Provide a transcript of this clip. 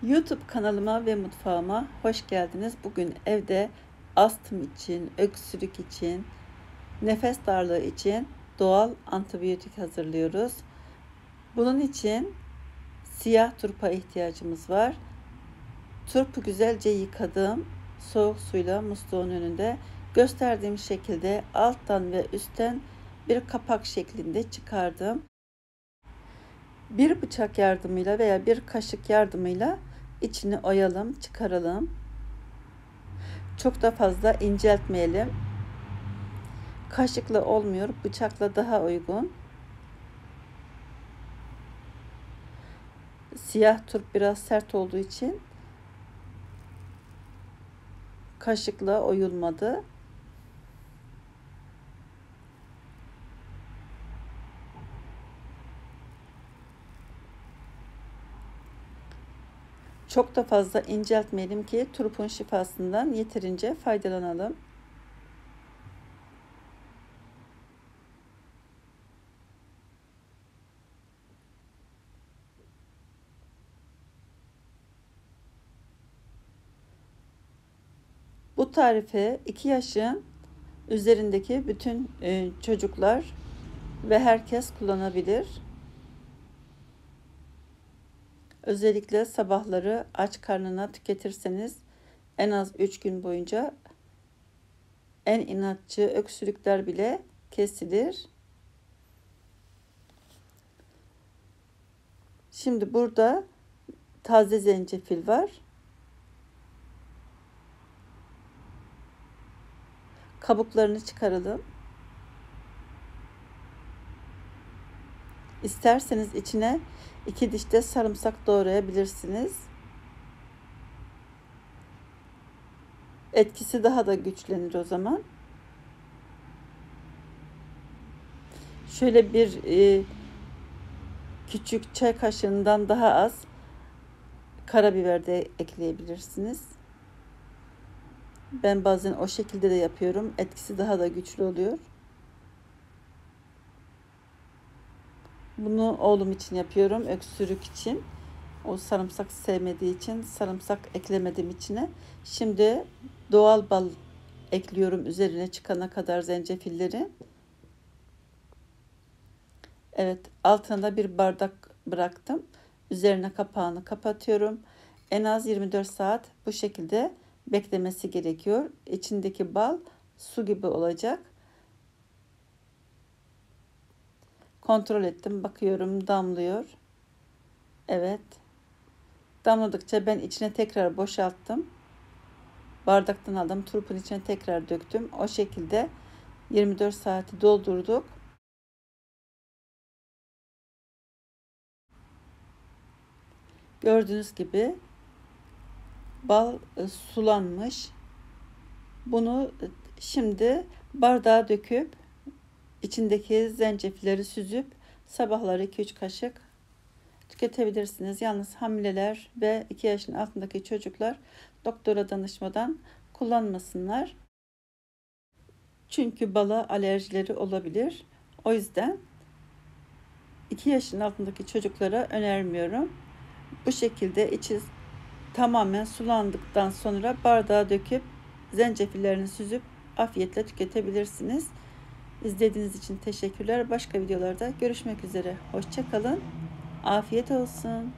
YouTube kanalıma ve mutfağıma hoş geldiniz. Bugün evde astım için, öksürük için, nefes darlığı için doğal antibiyotik hazırlıyoruz. Bunun için siyah turpa ihtiyacımız var. Turpu güzelce yıkadım. Soğuk suyla musluğun önünde gösterdiğim şekilde alttan ve üstten bir kapak şeklinde çıkardım. Bir bıçak yardımıyla veya bir kaşık yardımıyla içini oyalım, çıkaralım. Çok da fazla inceltmeyelim. Kaşıkla olmuyor, bıçakla daha uygun. Siyah turp biraz sert olduğu için kaşıkla oyulmadı. Çok da fazla inceltmeyelim ki turpun şifasından yeterince faydalanalım. Bu tarifi 2 yaşın üzerindeki bütün çocuklar ve herkes kullanabilir. Özellikle sabahları aç karnına tüketirseniz en az 3 gün boyunca en inatçı öksürükler bile kesilir. Şimdi burada taze zencefil var. Kabuklarını çıkaralım. İsterseniz içine 2 diş de sarımsak doğrayabilirsiniz. Etkisi daha da güçlenir o zaman. Şöyle bir küçük çay kaşığından daha az karabiber de ekleyebilirsiniz. Ben bazen o şekilde de yapıyorum. Etkisi daha da güçlü oluyor. Bunu oğlum için yapıyorum. Öksürük için. O sarımsak sevmediği için sarımsak eklemedim içine. Şimdi doğal bal ekliyorum üzerine çıkana kadar zencefilleri. Evet, altına da bir bardak bıraktım. Üzerine kapağını kapatıyorum. En az 24 saat bu şekilde beklemesi gerekiyor. İçindeki bal su gibi olacak. Kontrol ettim. Bakıyorum damlıyor. Evet. Damladıkça ben içine tekrar boşalttım. Bardaktan aldım. Turpun içine tekrar döktüm. O şekilde 24 saati doldurduk. Gördüğünüz gibi bal sulanmış. Bunu şimdi bardağa döküp içindeki zencefilleri süzüp sabahları 2-3 kaşık tüketebilirsiniz. Yalnız hamileler ve 2 yaşın altındaki çocuklar doktora danışmadan kullanmasınlar. Çünkü bala alerjileri olabilir. O yüzden 2 yaşın altındaki çocuklara önermiyorum. Bu şekilde içi tamamen sulandıktan sonra bardağa döküp zencefillerini süzüp afiyetle tüketebilirsiniz. İzlediğiniz için teşekkürler. Başka videolarda görüşmek üzere. Hoşça kalın. Afiyet olsun.